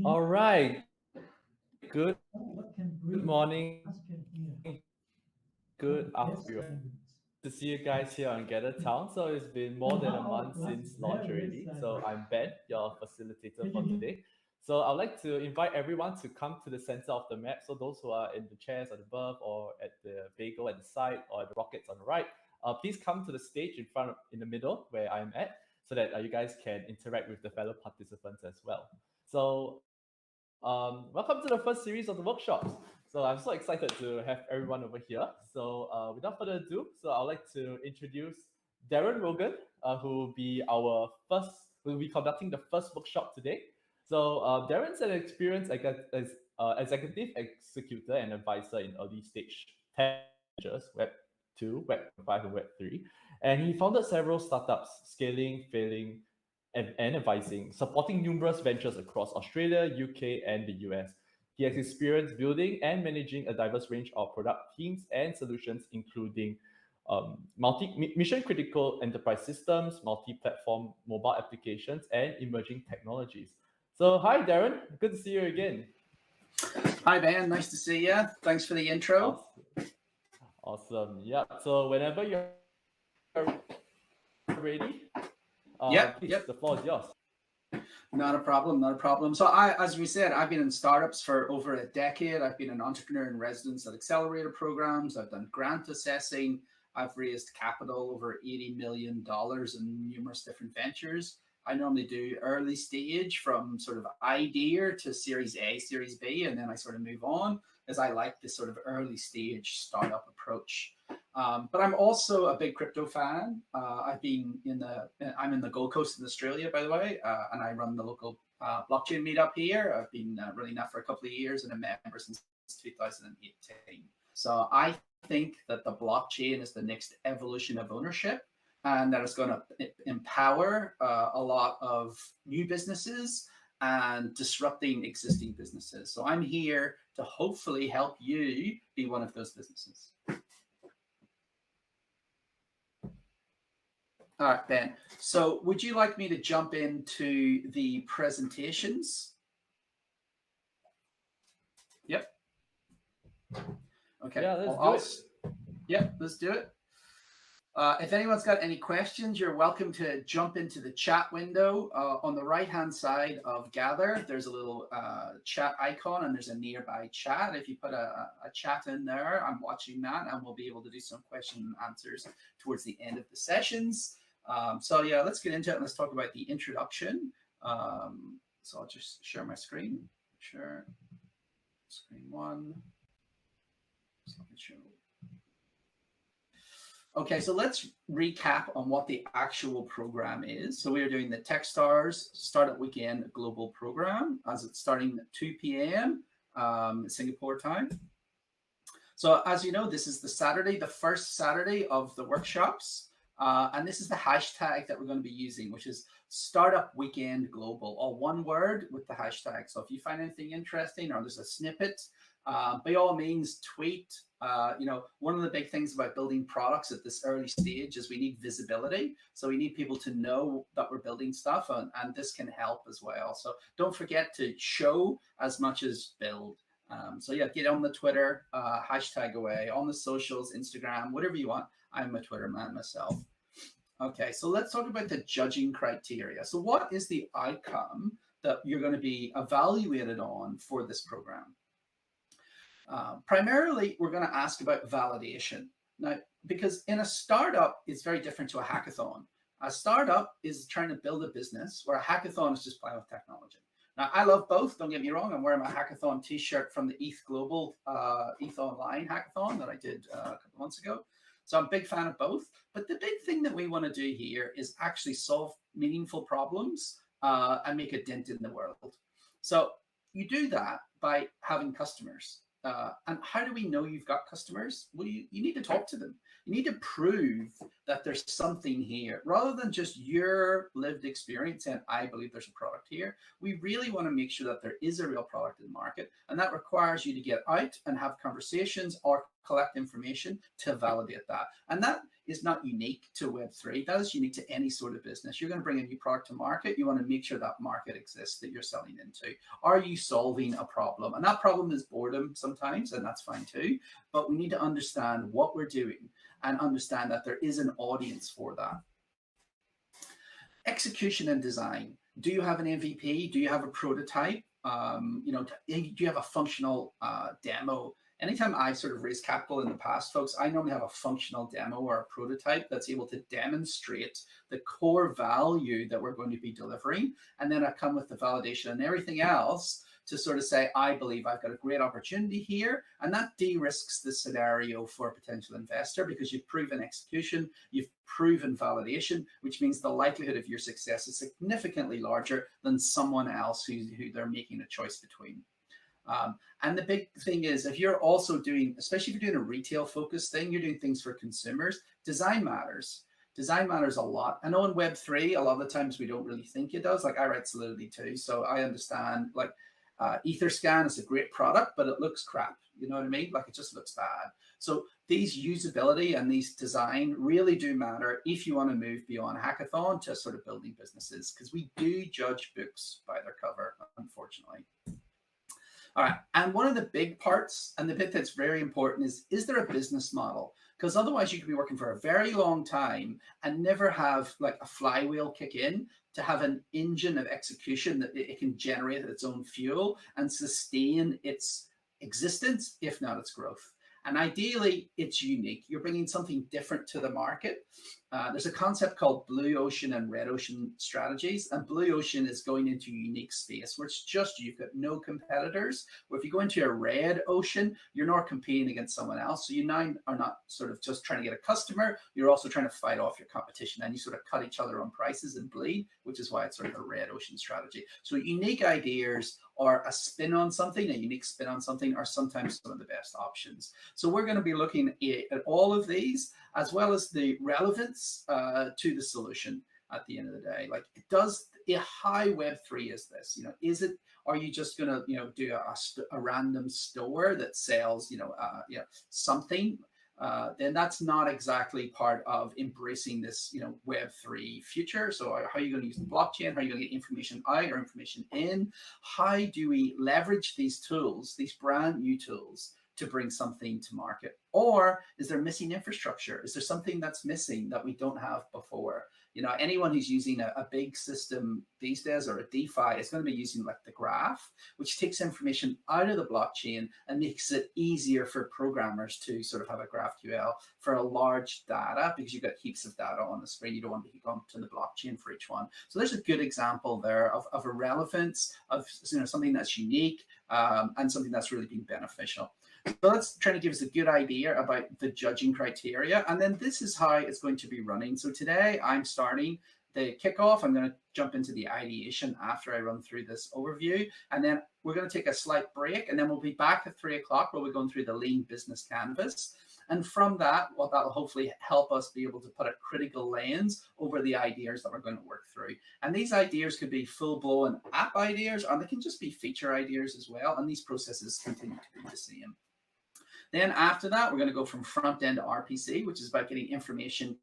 All right. Good morning. Good afternoon. To see you guys here on Gather Town. So it's been more than a month since launch already. So I'm Ben, your facilitator for today. So I'd like to invite everyone to come to the center of the map. So those who are in the chairs at above or at the bagel at the side or at the rockets on the right, please come to the stage in the middle where I'm at, so that you guys can interact with the fellow participants as well. So welcome to the first series of the workshops. So I'm so excited to have everyone over here. So without further ado, so I'd like to introduce Darren Rogan, who will be who will be conducting the first workshop today. So Darren's an experienced executive executor and advisor in early stage tech ventures, Web 2, Web 5, and Web 3. And he founded several startups, scaling, failing, and advising, supporting numerous ventures across Australia, UK, and the US. He has experience building and managing a diverse range of product teams and solutions, including mission critical enterprise systems, multi-platform mobile applications, and emerging technologies. So, hi, Darren. Good to see you again. Hi, Ben. Nice to see you. Thanks for the intro. Awesome. Yeah. So, whenever you're ready, please, the floor is yours. Not a problem, not a problem. So as we said, I've been in startups for over a decade. I've been an entrepreneur in residence at accelerator programs. I've done grant assessing. I've raised capital over $80 million in numerous different ventures. I normally do early stage from sort of idea to Series A, Series B, and then I sort of move on, as I like this sort of early stage startup approach. But I'm also a big crypto fan. I'm in the Gold Coast in Australia, by the way, and I run the local blockchain meetup here. I've been running that for a couple of years and a member since 2018. So I think that the blockchain is the next evolution of ownership, and that it's going to empower a lot of new businesses and disrupting existing businesses. So I'm here to hopefully help you be one of those businesses. All right, Ben. So would you like me to jump into the presentations? Yep. Okay. Yeah, let's do it. Yep, let's do it. If anyone's got any questions, you're welcome to jump into the chat window. On the right-hand side of Gather, there's a little chat icon and there's a nearby chat. If you put a chat in there, I'm watching that, and we'll be able to do some question and answers towards the end of the sessions. So yeah, let's get into it and let's talk about the introduction. So I'll just share my screen. Share screen one. Slideshow. Okay, so let's recap on what the actual program is. So we are doing the Techstars Startup Weekend Global Program as it's starting at 2 p.m. Singapore time. So as you know, this is the first Saturday of the workshops. And this is the hashtag that we're going to be using, which is Startup Weekend Global, all one word with the hashtag. So if you find anything interesting or there's a snippet, by all means, tweet. One of the big things about building products at this early stage is we need visibility. So we need people to know that we're building stuff, and this can help as well. So don't forget to show as much as build. So yeah, get on the Twitter, hashtag away, on the socials, Instagram, whatever you want. I'm a Twitter man myself. Okay, so let's talk about the judging criteria. So what is the outcome that you're going to be evaluated on for this program? Primarily, we're going to ask about validation. Now, because in a startup, it's very different to a hackathon. A startup is trying to build a business, where a hackathon is just playing with technology. Now, I love both. Don't get me wrong. I'm wearing my hackathon T-shirt from the ETH Global, ETH Online hackathon that I did a couple of months ago. So I'm a big fan of both. But the big thing that we want to do here is actually solve meaningful problems and make a dent in the world. So you do that by having customers. And how do we know you've got customers? Well, you need to talk to them. You need to prove that there's something here, rather than just your lived experience and I believe there's a product here. We really want to make sure that there is a real product in the market, and that requires you to get out and have conversations or collect information to validate that. And that is not unique to Web3. That is unique to any sort of business. You're going to bring a new product to market. You want to make sure that market exists that you're selling into. Are you solving a problem? And that problem is boredom sometimes, and that's fine too. But we need to understand what we're doing and understand that there is an audience for that. Execution and design. Do you have an MVP? Do you have a prototype? You know, do you have a functional demo? Anytime I've sort of raised capital in the past, folks, I normally have a functional demo or a prototype that's able to demonstrate the core value that we're going to be delivering. And then I come with the validation and everything else to sort of say, I believe I've got a great opportunity here. And that de-risks the scenario for a potential investor because you've proven execution, you've proven validation, which means the likelihood of your success is significantly larger than someone else who they're making a choice between. And the big thing is, if you're also doing, especially if you're doing a retail focused thing, you're doing things for consumers, design matters. Design matters a lot. I know in Web3, a lot of the times we don't really think it does. Like I write Solidity too, so I understand like Etherscan is a great product, but it looks crap. You know what I mean? Like it just looks bad. So these usability and these design really do matter if you want to move beyond hackathon to sort of building businesses, because we do judge books by their cover, unfortunately. All right, and one of the big parts and the bit that's very important is there a business model? Because otherwise you could be working for a very long time and never have like a flywheel kick in to have an engine of execution that it can generate its own fuel and sustain its existence, if not its growth. And ideally, it's unique. You're bringing something different to the market. There's a concept called blue ocean and red ocean strategies. And blue ocean is going into a unique space where it's just you've got no competitors. Where if you go into a red ocean, you're not competing against someone else. So you now are not sort of just trying to get a customer. You're also trying to fight off your competition. And you sort of cut each other on prices and bleed, which is why it's sort of a red ocean strategy. So unique ideas or a spin on something, a unique spin on something, are sometimes some of the best options. So we're going to be looking at all of these, as well as the relevance to the solution at the end of the day. Like, does how Web3 is this? You know, is it? Are you just going to, you know, do a random store that sells, something? Then that's not exactly part of embracing this, you know, Web3 future. So how are you going to use the blockchain? How are you going to get information out or information in? How do we leverage these tools, these brand new tools, to bring something to market? Or is there missing infrastructure? Is there something that's missing that we don't have before? You know, anyone who's using a big system these days or a DeFi is going to be using like the graph, which takes information out of the blockchain and makes it easier for programmers to sort of have a GraphQL for a large data, because you've got heaps of data on the screen. You don't want to hook onto the blockchain for each one. So there's a good example there of a relevance of, you know, something that's unique and something that's really been beneficial. So that's trying to give us a good idea about the judging criteria. And then this is how it's going to be running. So today I'm starting the kickoff. I'm going to jump into the ideation after I run through this overview. And then we're going to take a slight break. And then we'll be back at 3 o'clock where we're going through the lean business canvas. And from that, well, that'll hopefully help us be able to put a critical lens over the ideas that we're going to work through. And these ideas could be full-blown app ideas, or they can just be feature ideas as well. And these processes continue to be the same. Then after that, we're going to go from front end to RPC, which is about getting information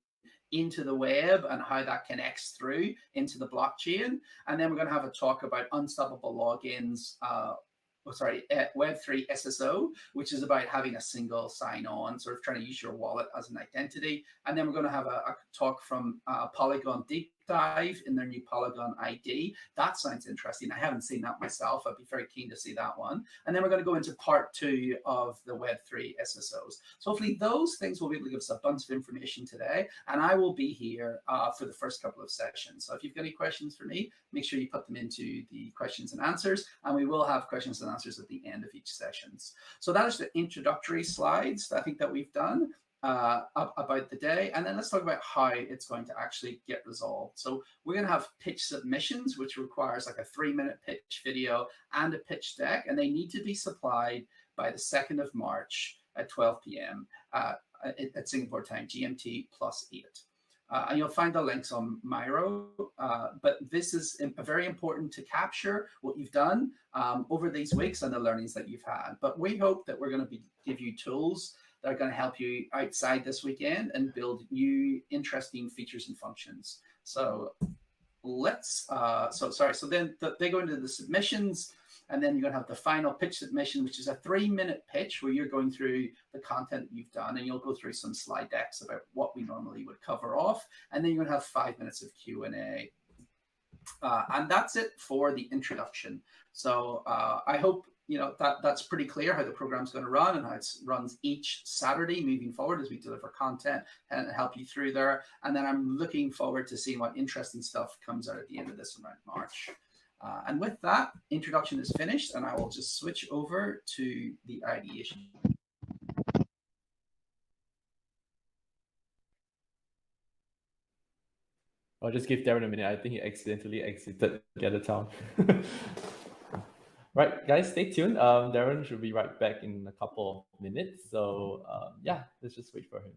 into the web and how that connects through into the blockchain. And then we're going to have a talk about unstoppable logins, Web3 SSO, which is about having a single sign-on, sort of trying to use your wallet as an identity. And then we're going to have a talk from Polygon Deep Dive in their new Polygon ID. That sounds interesting. I haven't seen that myself. I'd be very keen to see that one. And then we're going to go into part 2 of the Web3 SSOs. So hopefully those things will be able to give us a bunch of information today. And I will be here for the first couple of sessions. So if you've got any questions for me, make sure you put them into the questions and answers. And we will have questions and answers at the end of each sessions. So that is the introductory slides I think that we've done about the day. And then let's talk about how it's going to actually get resolved. So we're going to have pitch submissions, which requires like a 3-minute pitch video and a pitch deck. And they need to be supplied by the 2nd of March at 12 p.m. At Singapore time, GMT +8. And you'll find the links on Miro, but this is very important to capture what you've done over these weeks and the learnings that you've had. But we hope that we're going to give you tools that are going to help you outside this weekend and build new interesting features and functions. So let's, so then they go into the submissions, and then you're going to have the final pitch submission, which is a 3-minute pitch where you're going through the content you've done, and you'll go through some slide decks about what we normally would cover off. And then you're going to have 5 minutes of Q&A. And that's it for the introduction. So I hope that's pretty clear how the program's going to run and how it runs each Saturday moving forward as we deliver content and help you through there. And then I'm looking forward to seeing what interesting stuff comes out at the end of this around March. And with that, introduction is finished, and I will just switch over to the ideation. I'll just give Darren a minute. I think he accidentally exited Gather Town. Right, guys, stay tuned. Darren should be right back in a couple of minutes. So yeah, let's just wait for him.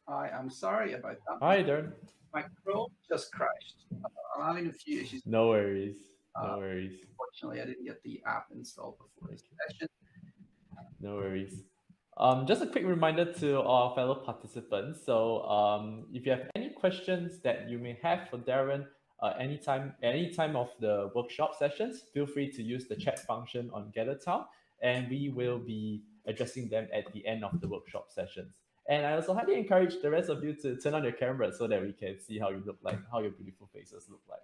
Hi, I'm sorry about that. Hi, Darren. My Chrome just crashed. I'm having a few issues. No worries. No worries. Unfortunately, I didn't get the app installed before this session. No worries. Just a quick reminder to our fellow participants. So if you have any questions that you may have for Darren, anytime of the workshop sessions, feel free to use the chat function on GatherTown, and we will be addressing them at the end of the workshop sessions. And I also highly encourage the rest of you to turn on your camera so that we can see how you look like, how your beautiful faces look like.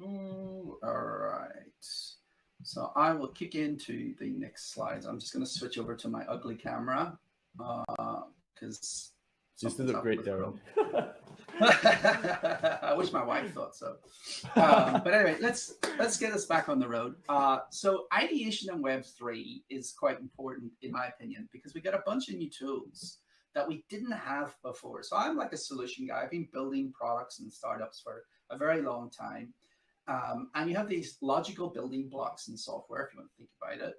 All right. So I will kick into the next slides. I'm just going to switch over to my ugly camera because you still look great, Darren. I wish my wife thought so. But anyway, let's get us back on the road. So ideation in Web3 is quite important, in my opinion, because we got a bunch of new tools that we didn't have before. So I'm like a solution guy. I've been building products and startups for a very long time. And you have these logical building blocks in software, if you want to think about it.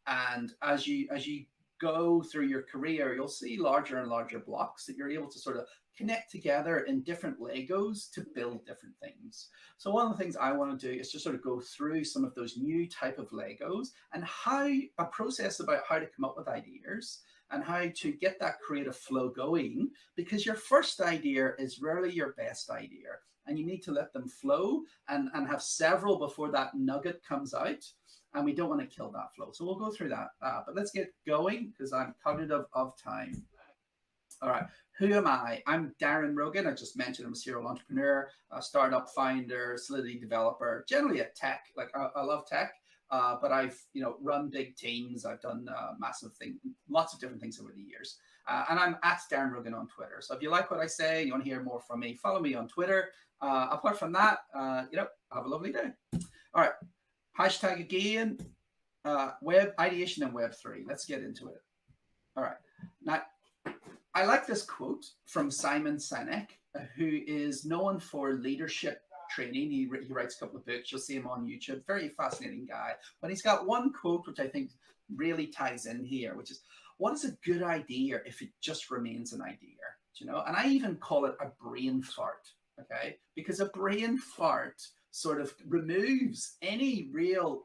And as you go through your career, you'll see larger and larger blocks that you're able to sort of connect together in different Legos to build different things. So one of the things I want to do is just sort of go through some of those new type of Legos and a process about how to come up with ideas and how to get that creative flow going, because your first idea is rarely your best idea. And you need to let them flow and have several before that nugget comes out. And we don't want to kill that flow. So we'll go through that. But let's get going because I'm cognitive of time. All right. Who am I? I'm Darren Rogan. I just mentioned I'm a serial entrepreneur, a startup founder, Solidity developer, generally a tech. Like I love tech, but I've run big teams. I've done massive things, lots of different things over the years. And I'm at Darren Rogan on Twitter. So if you like what I say, you want to hear more from me, follow me on Twitter. Apart from that, have a lovely day. All right. Hashtag again, web ideation and Web3. Let's get into it. All right. Now, I like this quote from Simon Sinek, who is known for leadership training. He writes a couple of books. You'll see him on YouTube. Very fascinating guy. But he's got one quote which I think really ties in here, which is, what is a good idea if it just remains an idea? And I even call it a brain fart, okay? Because a brain fart sort of removes any real,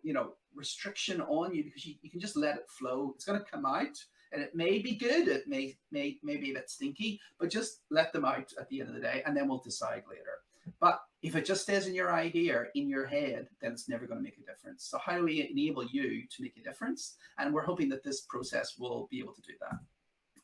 restriction on you, because you can just let it flow. It's going to come out, and it may be good. It may be a bit stinky, but just let them out at the end of the day, and then we'll decide later. But if it just stays in your idea, in your head, then it's never going to make a difference. So how do we enable you to make a difference? And we're hoping that this process will be able to do that.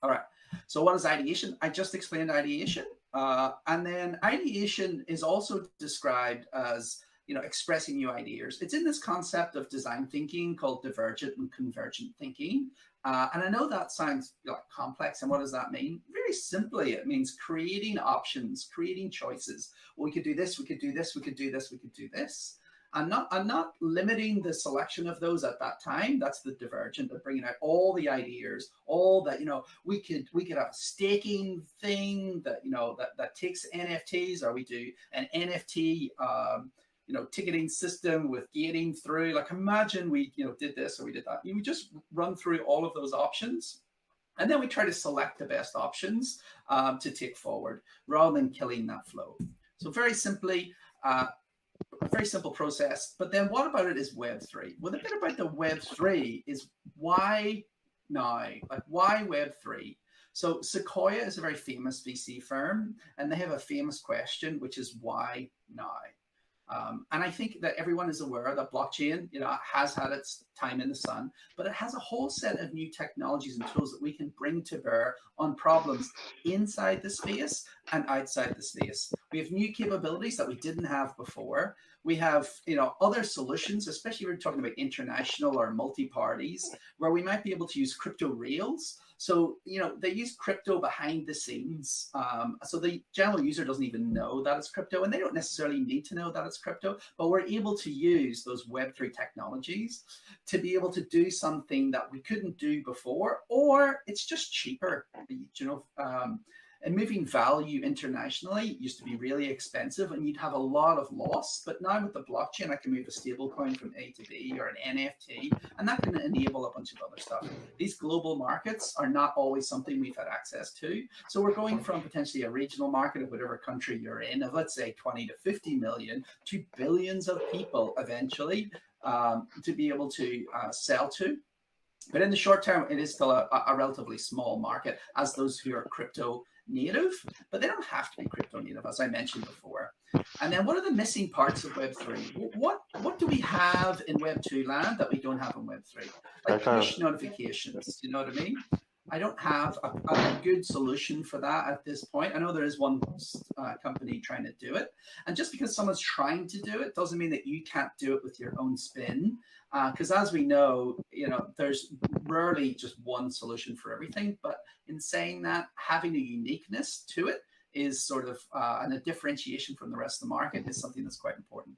All right. So what is ideation? I just explained ideation. And then ideation is also described as, expressing new ideas. It's in this concept of design thinking called divergent and convergent thinking. And I know that sounds complex. And what does that mean? Very simply, it means creating options, creating choices. Well, we could do this, we could do this, we could do this, we could do this. I'm not limiting the selection of those at that time. That's the divergent of bringing out all the ideas, all that, we could have a staking thing that, that takes NFTs, or we do an NFT, ticketing system with gating through. Like, imagine we, did this or we did that. We just run through all of those options. And then we try to select the best options to take forward rather than killing that flow. So very simply, a very simple process. But then what about it is Web3? Well, the bit about the Web3 is why now? Like, why Web3? So Sequoia is a very famous VC firm, and they have a famous question, which is why now? And I think that everyone is aware that blockchain, has had its time in the sun, but it has a whole set of new technologies and tools that we can bring to bear on problems inside the space and outside the space. We have new capabilities that we didn't have before. We have, other solutions, especially when we're talking about international or multi-parties, where we might be able to use crypto rails. So, they use crypto behind the scenes. So the general user doesn't even know that it's crypto, and they don't necessarily need to know that it's crypto, but we're able to use those Web3 technologies to be able to do something that we couldn't do before, or it's just cheaper, and moving value internationally used to be really expensive and you'd have a lot of loss. But now with the blockchain, I can move a stable coin from A to B or an NFT, and that can enable a bunch of other stuff. These global markets are not always something we've had access to. So we're going from potentially a regional market of whatever country you're in, of let's say 20 to 50 million, to billions of people eventually to be able to sell to. But in the short term, it is still a relatively small market as those who are crypto native, but they don't have to be crypto native, as I mentioned before. And then what are the missing parts of Web3? What do we have in Web2 land that we don't have in Web3? Like push notifications, you know what I mean? I don't have a good solution for that at this point. I know there is one company trying to do it. And just because someone's trying to do it doesn't mean that you can't do it with your own spin. Because as we know, there's rarely just one solution for everything. But in saying that, having a uniqueness to it is sort of, and a differentiation from the rest of the market is something that's quite important.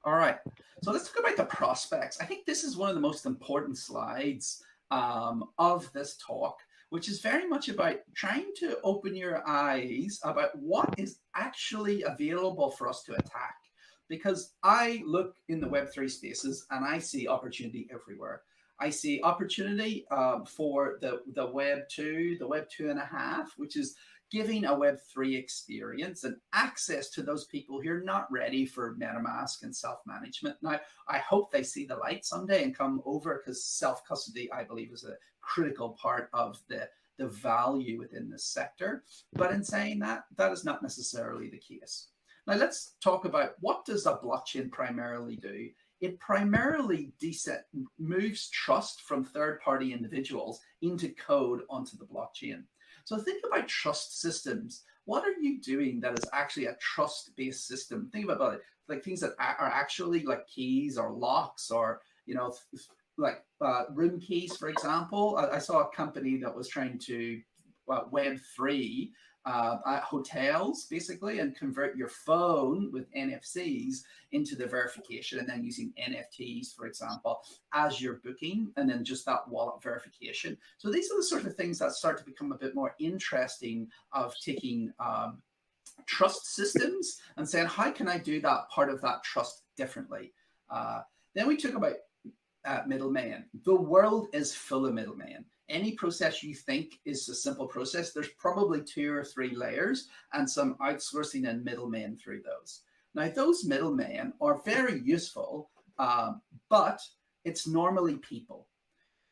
All right, so let's talk about the prospects. I think this is one of the most important slides of this talk, which is very much about trying to open your eyes about what is actually available for us to attack. Because I look in the Web3 spaces and I see opportunity everywhere. I see opportunity for the Web 2, the Web 2.5, which is giving a Web3 experience and access to those people who are not ready for MetaMask and self-management. Now, I hope they see the light someday and come over, because self-custody, I believe, is a critical part of the value within this sector. But in saying that, that is not necessarily the case. Now, let's talk about what does a blockchain primarily do? It primarily moves trust from third-party individuals into code onto the blockchain. So think about trust systems. What are you doing that is actually a trust-based system? Think about it, like things that are actually like keys or locks, or like room keys, for example. I saw a company that was trying to Web3 hotels, basically, and convert your phone with NFCs into the verification, and then using NFTs, for example, as your booking, and then just that wallet verification. So these are the sort of things that start to become a bit more interesting, of taking trust systems and saying, how can I do that part of that trust differently? Then we talk about middlemen. The world is full of middlemen. Any process you think is a simple process, there's probably 2 or 3 layers and some outsourcing and middlemen through those. Now, those middlemen are very useful, but it's normally people.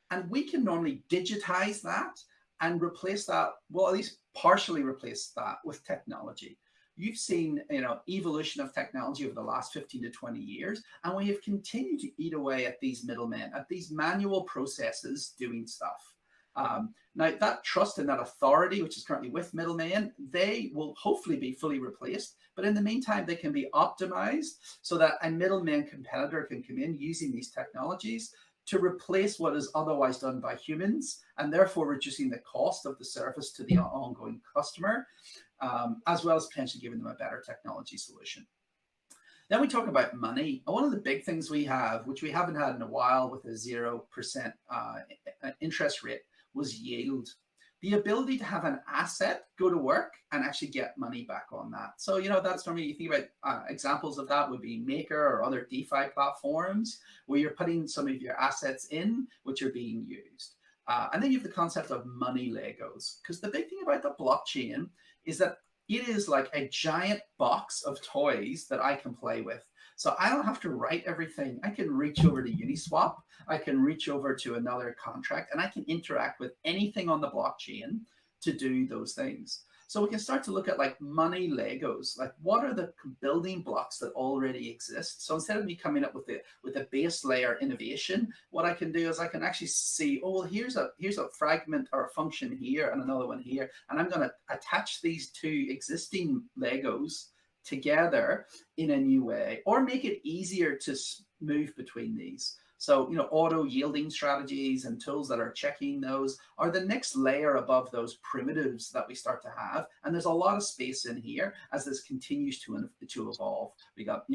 And we can normally digitize that and replace that, well, at least partially replace that with technology. You've seen, evolution of technology over the last 15 to 20 years, and we have continued to eat away at these middlemen, at these manual processes doing stuff. Now, that trust and that authority, which is currently with middlemen, they will hopefully be fully replaced. But in the meantime, they can be optimized so that a middleman competitor can come in using these technologies to replace what is otherwise done by humans, and therefore reducing the cost of the service to the ongoing customer, as well as potentially giving them a better technology solution. Then we talk about money. One of the big things we have, which we haven't had in a while with a 0% interest rate, was yield. The ability to have an asset go to work and actually get money back on that. So, that's normally, you think about examples of that would be Maker or other DeFi platforms where you're putting some of your assets in, which are being used. And then you have the concept of money Legos, because the big thing about the blockchain is that it is like a giant box of toys that I can play with. So I don't have to write everything. I can reach over to Uniswap. I can reach over to another contract, and I can interact with anything on the blockchain to do those things. So we can start to look at like money Legos, like what are the building blocks that already exist? So instead of me coming up with a base layer innovation, what I can do is I can actually see, oh, well, here's a fragment or a function here and another one here, and I'm going to attach these two existing Legos together in a new way, or make it easier to move between these. So, auto yielding strategies and tools that are checking those are the next layer above those primitives that we start to have. And there's a lot of space in here as this continues to evolve. We got,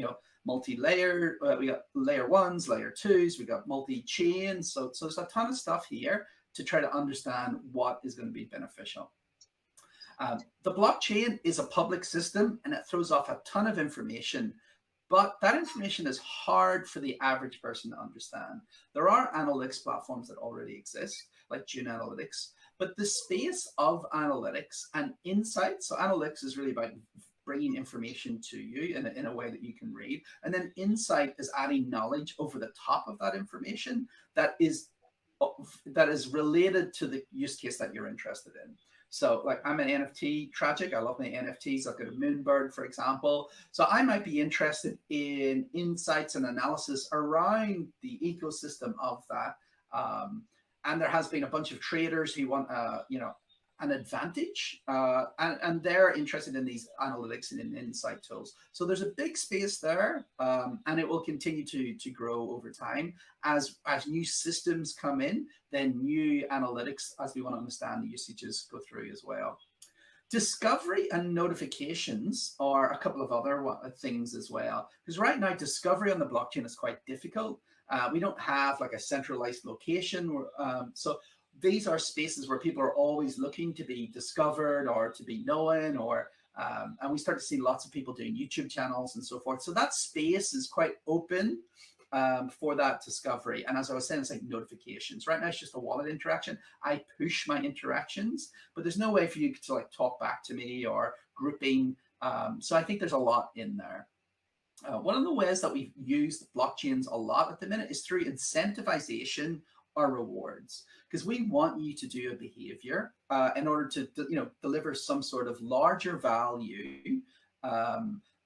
multi-layer, we got layer ones, layer twos, we got multi-chain. So there's a ton of stuff here to try to understand what is going to be beneficial. The blockchain is a public system and it throws off a ton of information, but that information is hard for the average person to understand. There are analytics platforms that already exist, like June Analytics, but the space of analytics and insights, so analytics is really about bringing information to you in a way that you can read, and then insight is adding knowledge over the top of that information that is related to the use case that you're interested in. So like I'm an NFT tragic. I love my NFTs. I've got a Moonbird, for example. So I might be interested in insights and analysis around the ecosystem of that. And there has been a bunch of traders who want, an advantage, and they're interested in these analytics and in insight tools. So there's a big space there, and it will continue to grow over time as new systems come in. Then new analytics, as we want to understand the usages, go through as well. Discovery and notifications are a couple of other things as well, because right now discovery on the blockchain is quite difficult. We don't have like a centralized location, so these are spaces where people are always looking to be discovered or to be known, and we start to see lots of people doing YouTube channels and so forth. So that space is quite open for that discovery. And as I was saying, it's like notifications. Right now, it's just a wallet interaction. I push my interactions, but there's no way for you to like talk back to me or grouping. So I think there's a lot in there. One of the ways that we've used blockchains a lot at the minute is through incentivization or rewards, because we want you to do a behavior in order to deliver some sort of larger value.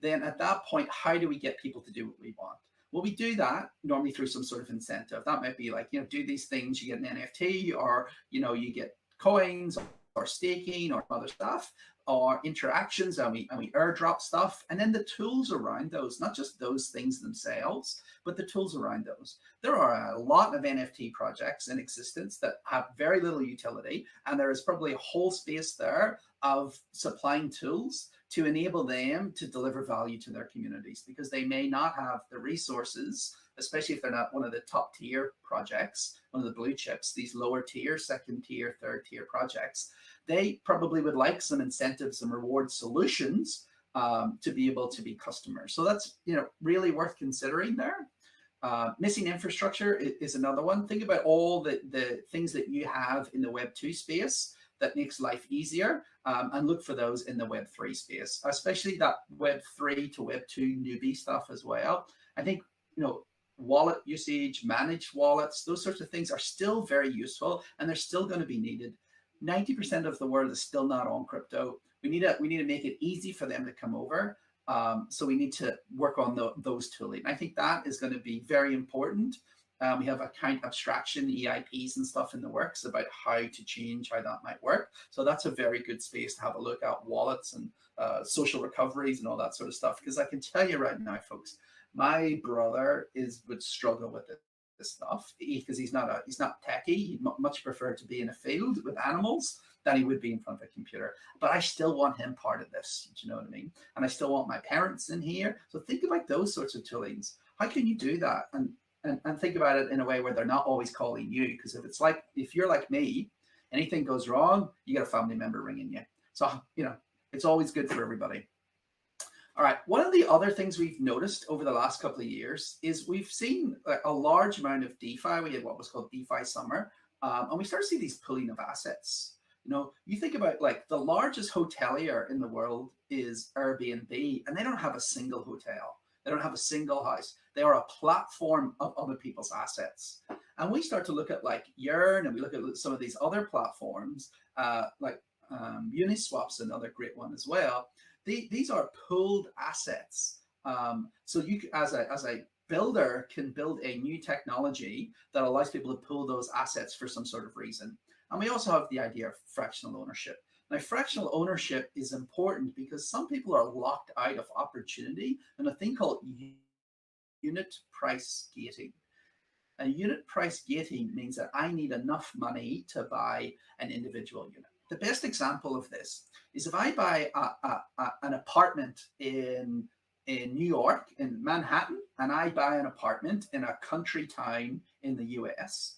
Then at that point, how do we get people to do what we want? Well, we do that normally through some sort of incentive. That might be like, do these things, you get an NFT, or you get coins or staking or other stuff, or interactions, and we airdrop stuff, and then the tools around those, not just those things themselves, but the tools around those. There are a lot of NFT projects in existence that have very little utility, and there is probably a whole space there of supplying tools to enable them to deliver value to their communities, because they may not have the resources, especially if they're not one of the top tier projects, one of the blue chips, these lower tier, second tier, third tier projects. They probably would like some incentives and reward solutions to be able to be customers. So that's really worth considering there. Missing infrastructure is another one. Think about all the things that you have in the Web2 space that makes life easier, and look for those in the Web3 space, especially that Web3 to Web2 newbie stuff as well. I think wallet usage, managed wallets, those sorts of things are still very useful, and they're still going to be needed. 90% of the world is still not on crypto. We need to make it easy for them to come over. So we need to work on those tooling. I think that is going to be very important We have account abstraction, EIPs and stuff in the works about how to change how that might work. So that's a very good space to have a look at, wallets and social recoveries and all that sort of stuff. Because I can tell you right now, folks, my brother would struggle with this stuff because he's not techie. He'd much prefer to be in a field with animals than he would be in front of a computer. But I still want him part of this. Do you know what I mean? And I still want my parents in here. So think about those sorts of toolings. How can you do that? And think about it in a way where they're not always calling you. Because if you're like me, anything goes wrong, you got a family member ringing you. So, it's always good for everybody. All right. One of the other things we've noticed over the last couple of years is we've seen a large amount of DeFi. We had what was called DeFi summer. And we start to see these pooling of assets. You think about like the largest hotelier in the world is Airbnb, and they don't have a single hotel. They don't have a single house. They are a platform of other people's assets. And we start to look at like Yearn, and we look at some of these other platforms, like Uniswap's another great one as well. These are pooled assets. So you, as a builder, can build a new technology that allows people to pool those assets for some sort of reason. And we also have the idea of fractional ownership. Now, fractional ownership is important because some people are locked out of opportunity and a thing called unit price gating. And unit price gating means that I need enough money to buy an individual unit. The best example of this is if I buy an apartment in New York, in Manhattan, and I buy an apartment in a country town in the US,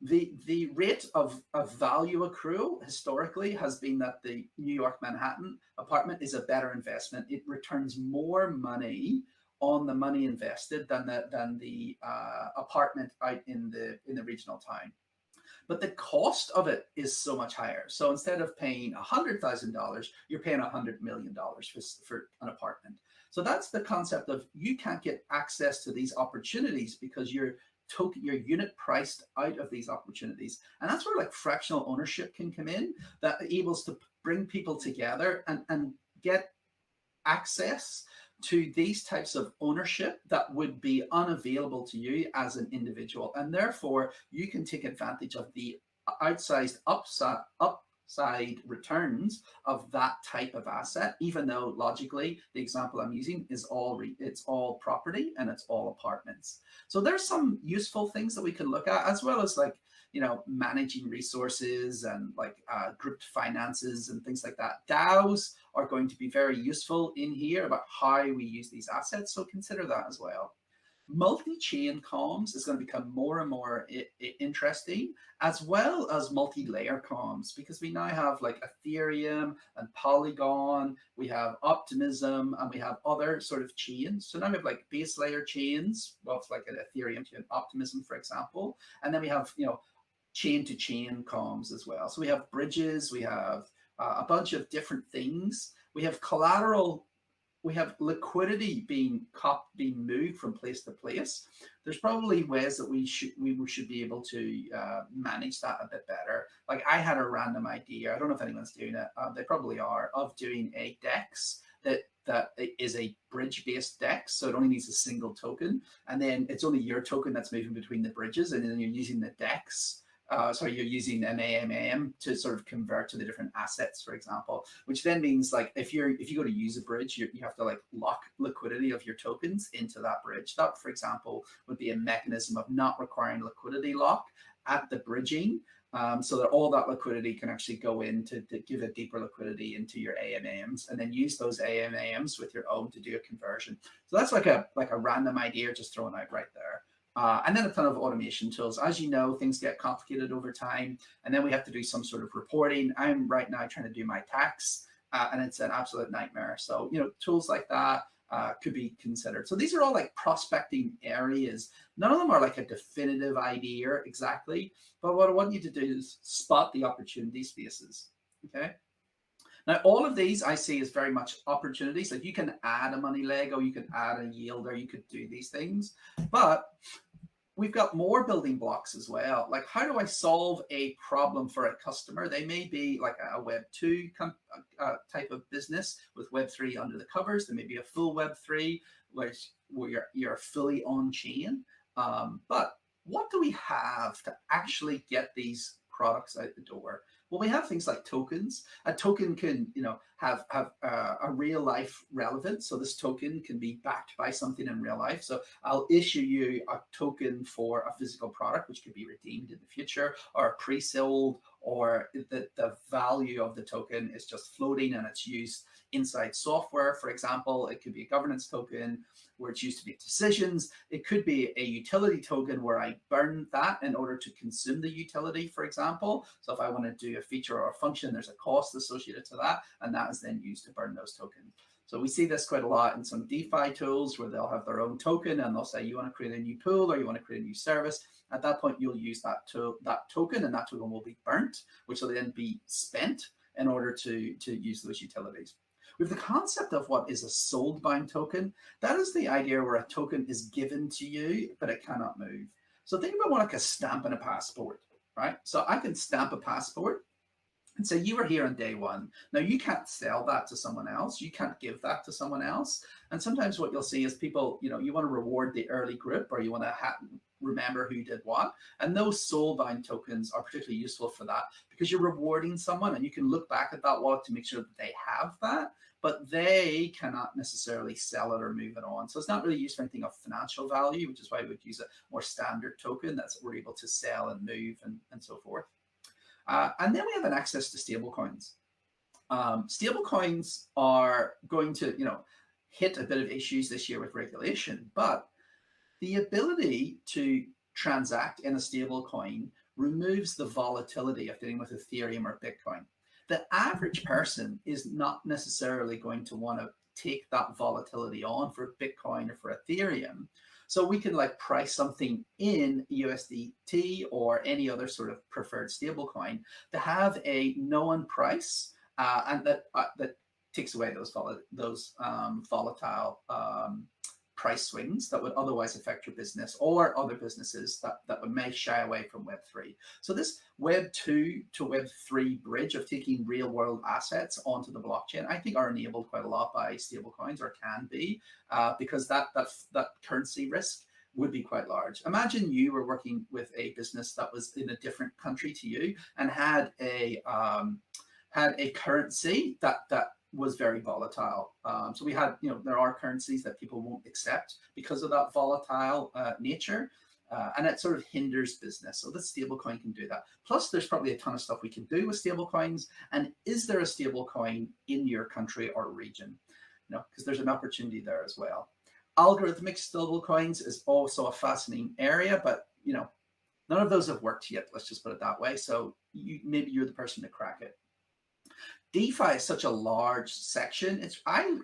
the rate of value accrual historically has been that the New York Manhattan apartment is a better investment. It returns more money on the money invested than the apartment out in the regional town. But the cost of it is so much higher. So instead of paying $100,000, you're paying $100 million for an apartment. So that's the concept of you can't get access to these opportunities because you're unit priced out of these opportunities. And that's where like fractional ownership can come in, that enables to bring people together and get access to these types of ownership that would be unavailable to you as an individual. And therefore, you can take advantage of the outsized upside returns of that type of asset, even though logically, the example I'm using is it's all property and it's all apartments. So there's some useful things that we can look at, as well as like, managing resources and like grouped finances and things like that. DAOs are going to be very useful in here about how we use these assets. So consider that as well. Multi-chain comms is going to become more and more interesting, as well as multi-layer comms, because we now have like Ethereum and Polygon, we have Optimism, and we have other sort of chains. So now we have like base layer chains, well, it's like an Ethereum to an Optimism, for example. And then we have, chain-to-chain comms as well. So we have bridges, we have a bunch of different things. We have collateral, we have liquidity being moved from place to place. There's probably ways that we should be able to manage that a bit better. Like I had a random idea, I don't know if anyone's doing it, they probably are, of doing a DEX that is a bridge-based DEX, so it only needs a single token, and then it's only your token that's moving between the bridges, and then you're using the DEX. So you're using an AMM to sort of convert to the different assets, for example, which then means like if you go to use a bridge, you have to like lock liquidity of your tokens into that bridge. That, for example, would be a mechanism of not requiring liquidity lock at the bridging, so that all that liquidity can actually go in to give a deeper liquidity into your AMMs, and then use those AMMs with your own to do a conversion. So that's like a random idea just thrown out right there. And then a ton of automation tools. As you know, things get complicated over time, and then we have to do some sort of reporting. I'm right now trying to do my tax, and it's an absolute nightmare. So, tools like that could be considered. So these are all like prospecting areas. None of them are like a definitive idea exactly, but what I want you to do is spot the opportunity spaces, okay? Now, all of these I see as very much opportunities. Like you can add a money Lego, you can add a yielder, you could do these things, but we've got more building blocks as well. Like how do I solve a problem for a customer? They may be like a Web2 type of business with Web3 under the covers. There may be a full Web3 where you're fully on chain. But what do we have to actually get these products out the door? Well, we have things like tokens. A token can, have a real life relevance. So this token can be backed by something in real life. So I'll issue you a token for a physical product, which could be redeemed in the future or pre-sold, or the value of the token is just floating and it's used inside software. For example, it could be a governance token where it's used to make decisions. It could be a utility token where I burn that in order to consume the utility, for example. So if I want to do a feature or a function, there's a cost associated to that, and that is then used to burn those tokens. So we see this quite a lot in some DeFi tools where they'll have their own token and they'll say, you want to create a new pool or you want to create a new service. At that point, you'll use that token, and that token will be burnt, which will then be spent in order to use those utilities. We have the concept of what is a soul-bound token. That is the idea where a token is given to you, but it cannot move. So think about more like a stamp and a passport, right? So I can stamp a passport and say, you were here on day one. Now you can't sell that to someone else. You can't give that to someone else. And sometimes what you'll see is people, you want to reward the early group, or you want to remember who did what. And those soul-bound tokens are particularly useful for that, because you're rewarding someone and you can look back at that wallet to make sure that they have that, but they cannot necessarily sell it or move it on. So it's not really used for anything of financial value, which is why we would use a more standard token that's we're able to sell and move and so forth. And then we have an access to stablecoins. Stablecoins are going to, hit a bit of issues this year with regulation, but the ability to transact in a stablecoin removes the volatility of dealing with Ethereum or Bitcoin. The average person is not necessarily going to want to take that volatility on for Bitcoin or for Ethereum. So we can price something in USDT or any other sort of preferred stablecoin to have a known price, and that takes away those volatile price swings that would otherwise affect your business or other businesses that may shy away from Web3. So this Web2 to Web3 bridge of taking real world assets onto the blockchain, I think are enabled quite a lot by stablecoins, or can be, because that currency risk would be quite large. Imagine you were working with a business that was in a different country to you and had a currency that was very volatile. So we had, there are currencies that people won't accept because of that volatile nature, and it sort of hinders business. So this stablecoin can do that. Plus, there's probably a ton of stuff we can do with stablecoins. And is there a stablecoin in your country or region? Because there's an opportunity there as well. Algorithmic stablecoins is also a fascinating area, but none of those have worked yet. Let's just put it that way. So maybe you're the person to crack it. DeFi is such a large section. I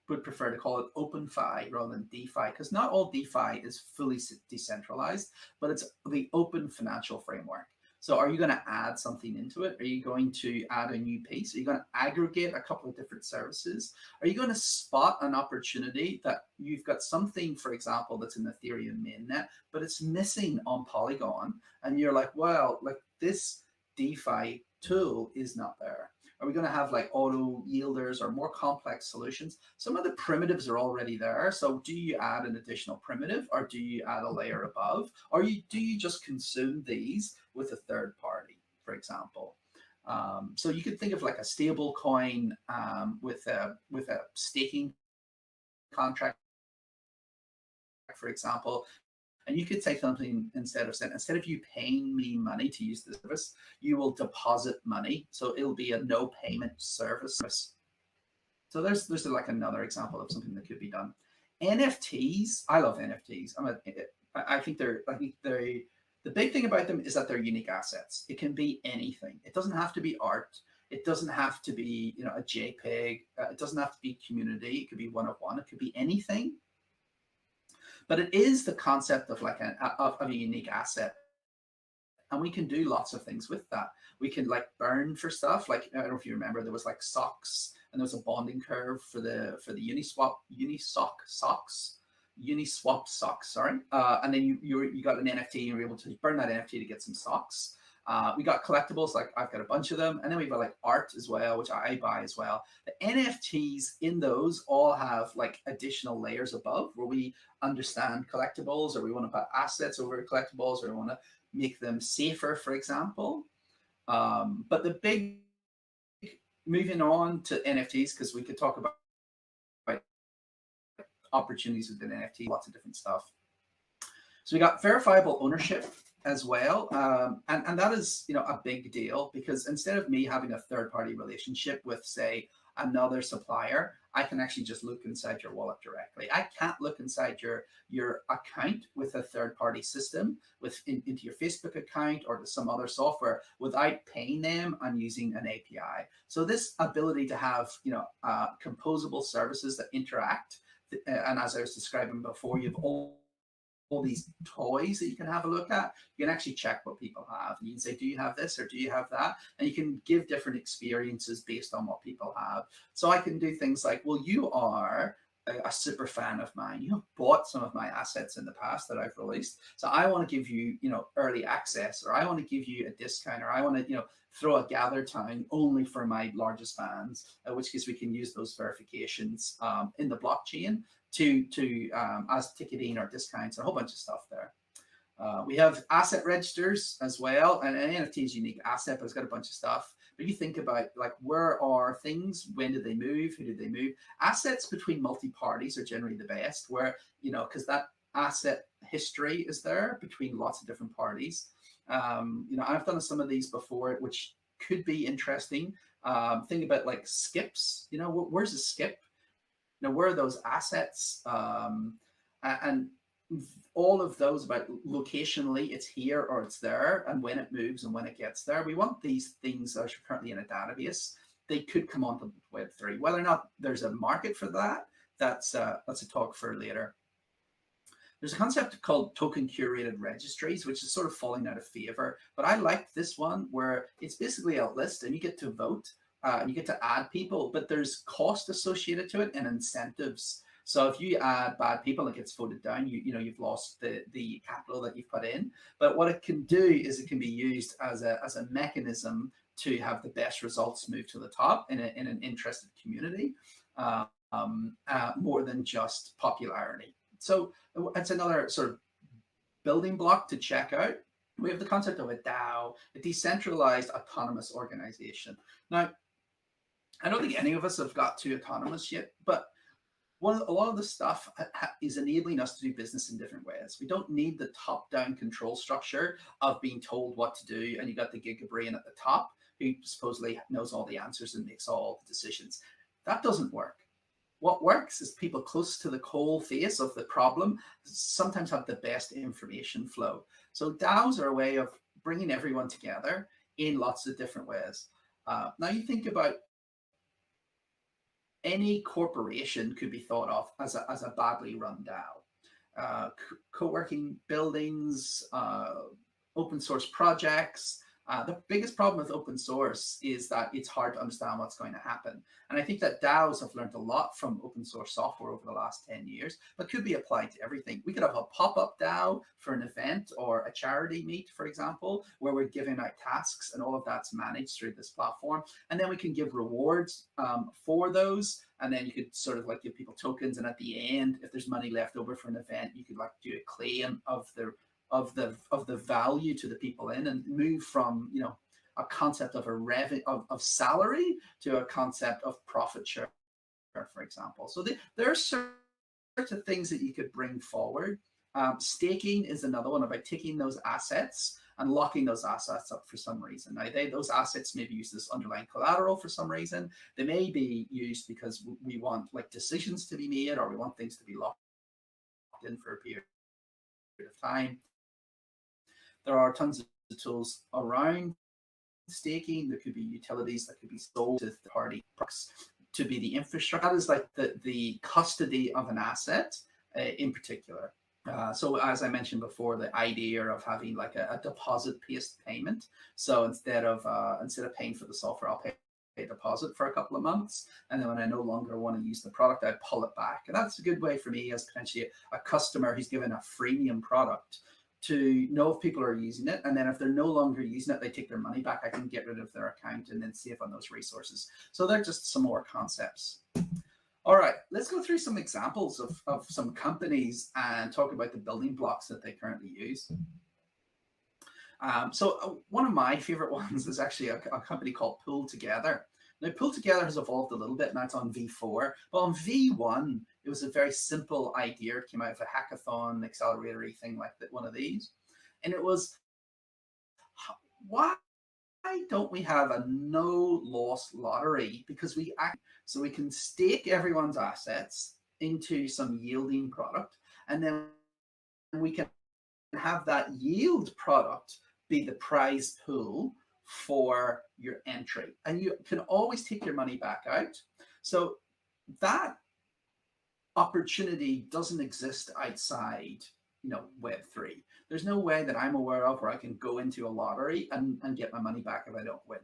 would prefer to call it OpenFi rather than DeFi, because not all DeFi is fully decentralized, but it's the open financial framework. So are you going to add something into it? Are you going to add a new piece? Are you going to aggregate a couple of different services? Are you going to spot an opportunity that you've got something, for example, that's in Ethereum mainnet, but it's missing on Polygon? And you're like, well, this DeFi tool is not there. Are we going to have auto yielders or more complex solutions? Some of the primitives are already there. So do you add an additional primitive, or do you add a layer above? Or do you just consume these with a third party, for example? So you could think of a stable coin with a staking contract, for example. And you could say something instead of you paying me money to use the service, you will deposit money. So it'll be a no payment service. So there's another example of something that could be done. NFTs, I love NFTs. I think the big thing about them is that they're unique assets. It can be anything. It doesn't have to be art. It doesn't have to be a JPEG. It doesn't have to be community. It could be one of one. It could be anything. But it is the concept of a unique asset, and we can do lots of things with that. We can burn for stuff. I don't know if you remember, there was socks, and there was a bonding curve for the Uniswap socks. Sorry, and then you got an NFT, and you were able to burn that NFT to get some socks. We got collectibles, like I've got a bunch of them, and then we've got like art as well, which I buy as well. The NFTs in those all have like additional layers above where we understand collectibles, or we want to put assets over collectibles, or we want to make them safer, for example. But the big, moving on to NFTs, because we could talk about opportunities within NFT, lots of different stuff. So we got verifiable ownership as well, and that is, you know, a big deal, because instead of me having a third-party relationship with, say, another supplier, I can actually just look inside your wallet directly. I can't look inside your account with a third-party system, into your Facebook account or to some other software, without paying them and using an API. So this ability to have, you know, composable services that interact, and as I was describing before, you've all these toys that you can have a look at. You can actually check what people have. You can say, do you have this or do you have that? And you can give different experiences based on what people have. So I can do things like, well, you are a super fan of mine. You have bought some of my assets in the past that I've released. So I want to give you, you know, early access, or I want to give you a discount, or I want to, you know, throw a gather time only for my largest fans, in which case we can use those verifications in the blockchain to as ticketing or discounts, or a whole bunch of stuff there. We have asset registers as well, and an NFT is a unique asset, but it's got a bunch of stuff. But you think about, like, where are things, when did they move, who did they move? Assets between multi-parties are generally the best, where, you know, because that asset history is there between lots of different parties. You know, I've done some of these before, which could be interesting. Think about like skips, you know, where's a skip? You know, where are those assets? And all of those about locationally, it's here or it's there, and when it moves and when it gets there. We want these things that are currently in a database. They could come onto Web3. Whether or not there's a market for that, that's a talk for later. There's a concept called token curated registries, which is sort of falling out of favor. But I like this one, where it's basically a list and you get to vote. You get to add people, but there's cost associated to it and incentives. So if you add bad people and it gets voted down, you know, you've lost the capital that you've put in. But what it can do is it can be used as a mechanism to have the best results move to the top in an interested community, more than just popularity. So it's another sort of building block to check out. We have the concept of a DAO, a decentralized autonomous organization. Now, I don't think any of us have got to autonomous yet, but a lot of the stuff is enabling us to do business in different ways. We don't need the top-down control structure of being told what to do, and you got the giga brain at the top who supposedly knows all the answers and makes all the decisions. That doesn't work. What works is people close to the coal face of the problem sometimes have the best information flow. So DAOs are a way of bringing everyone together in lots of different ways. Now you think about any corporation could be thought of as a badly run DAO. Co-working buildings, open source projects. The biggest problem with open source is that it's hard to understand what's going to happen. And I think that DAOs have learned a lot from open source software over the last 10 years, but could be applied to everything. We could have a pop-up DAO for an event or a charity meet, for example, where we're giving out tasks, and all of that's managed through this platform. And then we can give rewards for those. And then you could sort of like give people tokens. And at the end, if there's money left over for an event, you could like do a claim of the value to the people in, and move from, you know, a concept of a revenue of salary to a concept of profit share, for example. So there are sorts of things that you could bring forward. Staking is another one, about taking those assets and locking those assets up for some reason. Now, those assets may be used as underlying collateral for some reason. They may be used because we want like decisions to be made, or we want things to be locked in for a period of time. There are tons of tools around staking. There could be utilities that could be sold to the party to be the infrastructure. That is like the custody of an asset in particular. So as I mentioned before, the idea of having like a deposit-based payment. So instead of paying for the software, I'll pay a deposit for a couple of months, and then when I no longer want to use the product, I pull it back. And that's a good way for me as potentially a customer who's given a freemium product to know if people are using it. And then if they're no longer using it, they take their money back. I can get rid of their account and then save on those resources. So they're just some more concepts. All right, let's go through some examples of some companies and talk about the building blocks that they currently use. So one of my favorite ones is actually a company called Pull Together. Now, Pull Together has evolved a little bit. Now it's on V4, but on V1, it was a very simple idea. It came out of a hackathon, acceleratory thing like that, one of these. And it was, why don't we have a no loss lottery? Because so we can stake everyone's assets into some yielding product, and then we can have that yield product be the prize pool for your entry, and you can always take your money back out. So that opportunity doesn't exist outside, Web3. There's no way that I'm aware of where I can go into a lottery and get my money back if I don't win.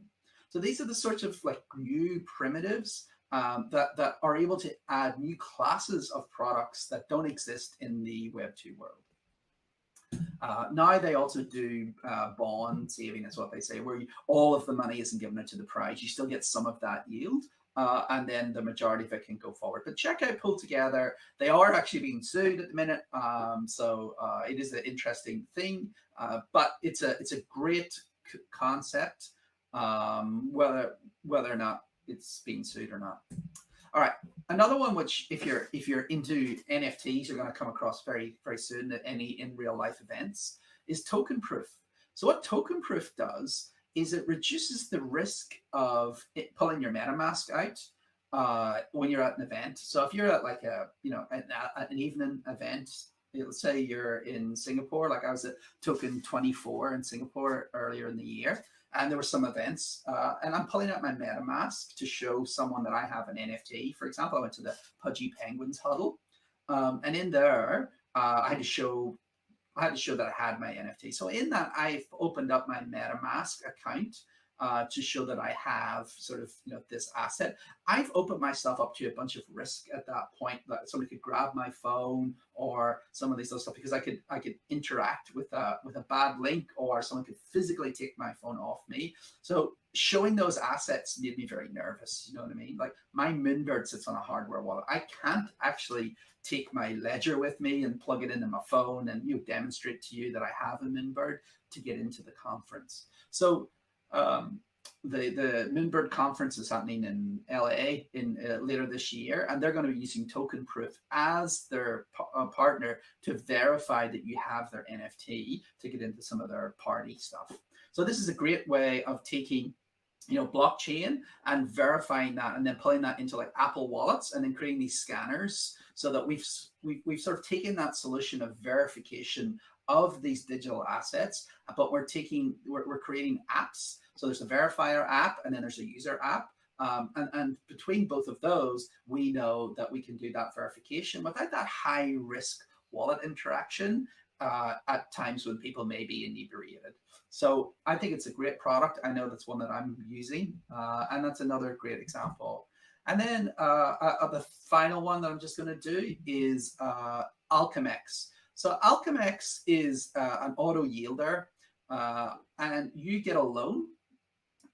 So these are the sorts of like new primitives that are able to add new classes of products that don't exist in the Web2 world. Now they also do bond saving, is what they say, where all of the money isn't given into the prize. You still get some of that yield, and then the majority of it can go forward. But check out Pull Together. They are actually being sued at the minute, so it is an interesting thing. But it's a great concept, whether or not it's being sued or not. All right, another one which if you're into NFTs, you're going to come across very, very soon at any in real life events is token proof. So what token proof does is it reduces the risk of pulling your MetaMask out when you're at an event. So if you're at like an evening event, let's say you're in Singapore, like I was at Token 24 in Singapore earlier in the year. And there were some events, and I'm pulling out my MetaMask to show someone that I have an NFT. For example, I went to the Pudgy Penguins huddle, and in there, I had to show that I had my NFT. So in that, I've opened up my MetaMask account to show that I have sort of this asset. I've opened myself up to a bunch of risk at that point, that somebody could grab my phone or some of these other stuff, because I could interact with a bad link, or someone could physically take my phone off me. So showing those assets made me very nervous. You know what I mean? Like my Moonbird sits on a hardware wallet. I can't actually take my ledger with me and plug it into my phone and demonstrate to you that I have a Moonbird to get into the conference. So the Moonbird conference is happening in LA later this year, and they're going to be using token proof as their partner to verify that you have their NFT to get into some of their party stuff. So this is a great way of taking blockchain and verifying that, and then pulling that into like Apple wallets, and then creating these scanners, so that we've sort of taken that solution of verification of these digital assets, but we're creating apps. So there's a verifier app, and then there's a user app. And between both of those, we know that we can do that verification without that high risk wallet interaction at times when people may be inebriated. So I think it's a great product. I know that's one that I'm using, and that's another great example. And then the final one that I'm just going to do is AlchemX. So AlchemX is an auto yielder, and you get a loan,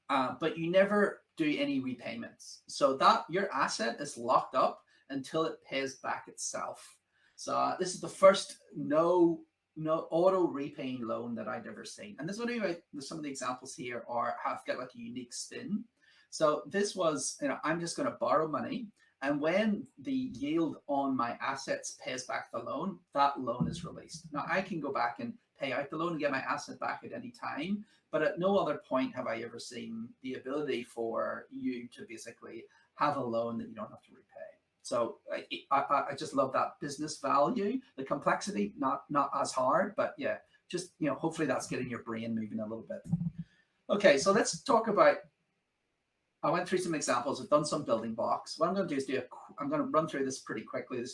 but you never do any repayments. So that your asset is locked up until it pays back itself. So this is the first no auto repaying loan that I've ever seen. And this one, some of the examples here have got like a unique spin. So this was, I'm just going to borrow money, and when the yield on my assets pays back the loan, that loan is released. Now I can go back and pay out the loan and get my asset back at any time, but at no other point have I ever seen the ability for you to basically have a loan that you don't have to repay. So I just love that business value. The complexity, not as hard, but yeah, just hopefully that's getting your brain moving a little bit. Okay, so let's talk about. I went through some examples. I've done some building blocks. What I'm going to do is I'm going to run through this pretty quickly,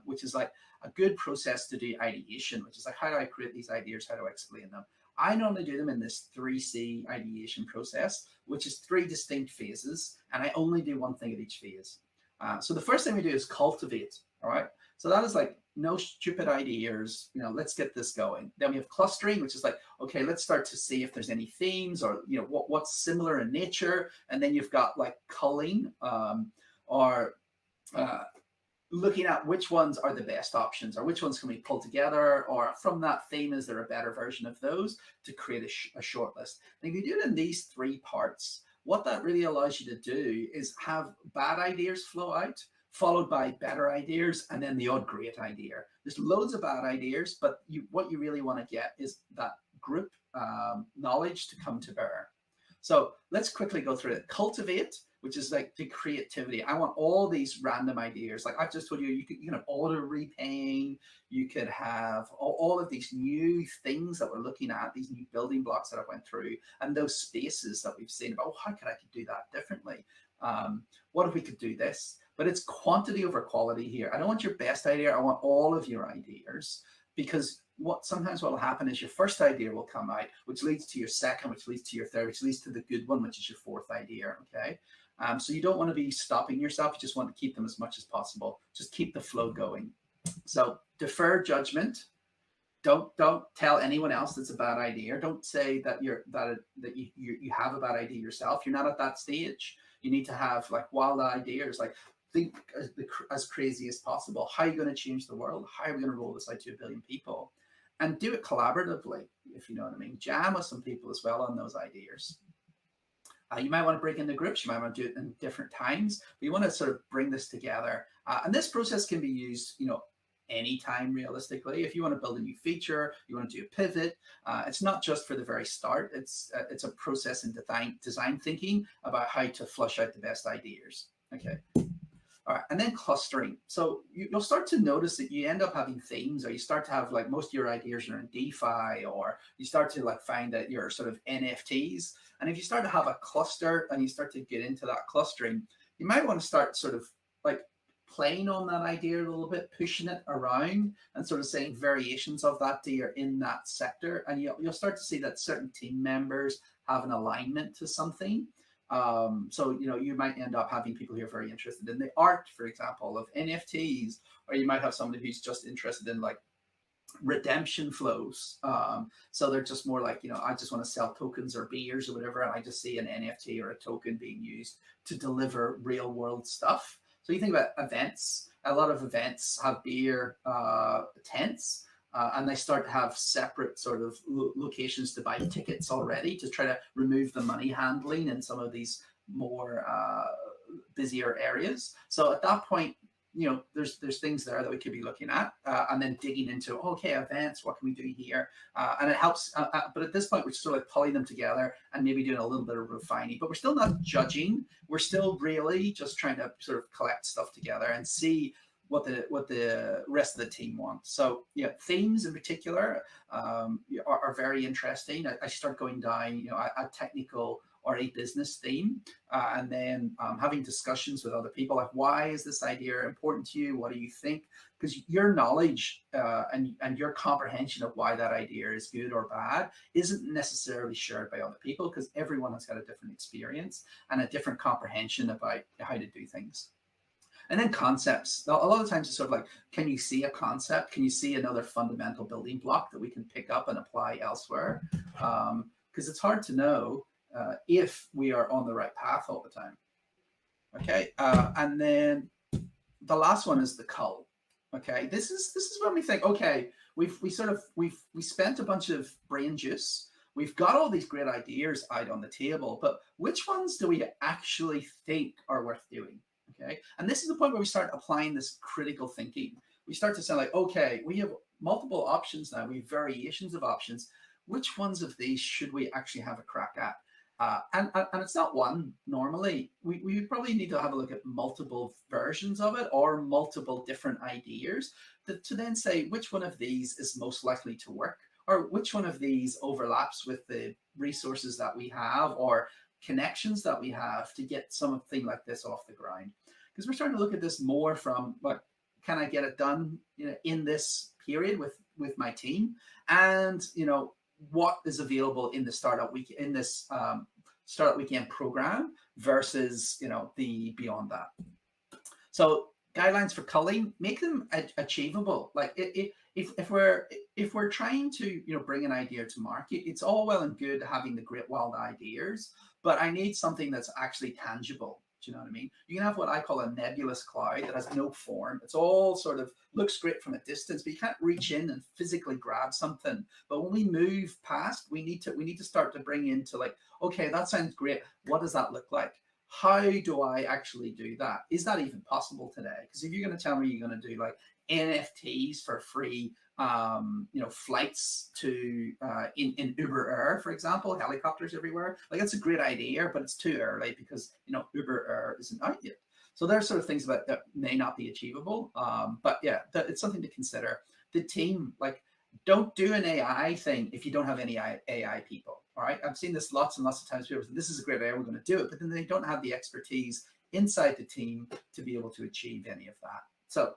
which is like a good process to do ideation, which is like, how do I create these ideas? How do I explain them? I normally do them in this 3C ideation process, which is 3 distinct phases, and I only do one thing at each phase. So the first thing we do is cultivate. All right. So that is like no stupid ideas, let's get this going. Then we have clustering, which is like, okay, let's start to see if there's any themes or, what's similar in nature. And then you've got like culling, or looking at which ones are the best options, or which ones can we pull together, or from that theme, is there a better version of those to create a short list. And if you do it in these 3 parts, what that really allows you to do is have bad ideas flow out, followed by better ideas, and then the odd great idea. There's loads of bad ideas, but what you really want to get is that group knowledge to come to bear. So let's quickly go through it. Cultivate, which is like the creativity. I want all these random ideas. Like I've just told you, you can have auto repaying, you could have all of these new things that we're looking at, these new building blocks that I went through, and those spaces that we've seen about, how could I do that differently? What if we could do this? But it's quantity over quality here. I don't want your best idea. I want all of your ideas, because sometimes what will happen is your first idea will come out, which leads to your second, which leads to your third, which leads to the good one, which is your 4th idea. Okay. So you don't want to be stopping yourself. You just want to keep them as much as possible. Just keep the flow going. So defer judgment. Don't tell anyone else that's a bad idea. Don't say that you have a bad idea yourself. You're not at that stage. You need to have like wild ideas, like think as crazy as possible. How are you going to change the world? How are we going to roll this out to 1 billion people? And do it collaboratively, if you know what I mean. Jam with some people as well on those ideas. You might want to break into groups. You might want to do it in different times. But you want to sort of bring this together. And this process can be used, anytime realistically. If you want to build a new feature, you want to do a pivot. It's not just for the very start. It's a process in design thinking about how to flush out the best ideas. Okay. All right, and then clustering. So you'll start to notice that you end up having themes, or you start to have like most of your ideas are in DeFi, or you start to like find that you're sort of NFTs. And if you start to have a cluster and you start to get into that clustering, you might want to start sort of like playing on that idea a little bit, pushing it around and sort of saying variations of that idea in that sector. And you'll start to see that certain team members have an alignment to something. So, you might end up having people who are very interested in the art, for example, of NFTs, or you might have somebody who's just interested in like redemption flows. So they're just more like, I just want to sell tokens or beers or whatever. And I just see an NFT or a token being used to deliver real world stuff. So you think about events, a lot of events have beer tents. And they start to have separate sort of locations to buy tickets already to try to remove the money handling in some of these more busier areas. So at that point, there's things there that we could be looking at, and then digging into, okay, events, what can we do here? And it helps. But at this point, we're still like pulling them together and maybe doing a little bit of refining, but we're still not judging. We're still really just trying to sort of collect stuff together and see what the rest of the team wants. So yeah, themes in particular are very interesting. I start going down, a technical or a business theme, and then having discussions with other people, like, why is this idea important to you? What do you think? Because your knowledge and your comprehension of why that idea is good or bad isn't necessarily shared by other people, because everyone has got a different experience and a different comprehension about how to do things. And then concepts. A lot of times it's sort of like, can you see a concept? Can you see another fundamental building block that we can pick up and apply elsewhere? Because it's hard to know if we are on the right path all the time. Okay, and then the last one is the cull. Okay, this is when we think, okay, we spent a bunch of brain juice. We've got all these great ideas out on the table, but which ones do we actually think are worth doing? Okay, and this is the point where we start applying this critical thinking. We start to say like, okay, we have multiple options now. We have variations of options. Which ones of these should we actually have a crack at? And it's not one normally. We probably need to have a look at multiple versions of it or multiple different ideas to then say which one of these is most likely to work, or which one of these overlaps with the resources that we have or connections that we have to get something like this off the ground. Because we're starting to look at this more from, like, can I get it done in this period with my team, and what is available in the startup week in this startup weekend program versus the beyond that. So guidelines for culling, make them achievable. Like if we're trying to bring an idea to market, it's all well and good having the great wild ideas, but I need something that's actually tangible. Do you know what I mean? You can have what I call a nebulous cloud that has no form. It's all sort of looks great from a distance, but you can't reach in and physically grab something. But when we move past, we need to start to bring into like, okay, that sounds great. What does that look like? How do I actually do that? Is that even possible today? Because if you're going to tell me you're going to do like NFTs for free, flights to in Uber Air, for example, helicopters everywhere, like that's a great idea, but it's too early because Uber Air isn't out yet. So there's sort of things that may not be achievable. But yeah, it's something to consider. The team, like, don't do an AI thing if you don't have any AI people. All right, I've seen this lots and lots of times. People say, this is a great idea, we're going to do it, but then they don't have the expertise inside the team to be able to achieve any of that. So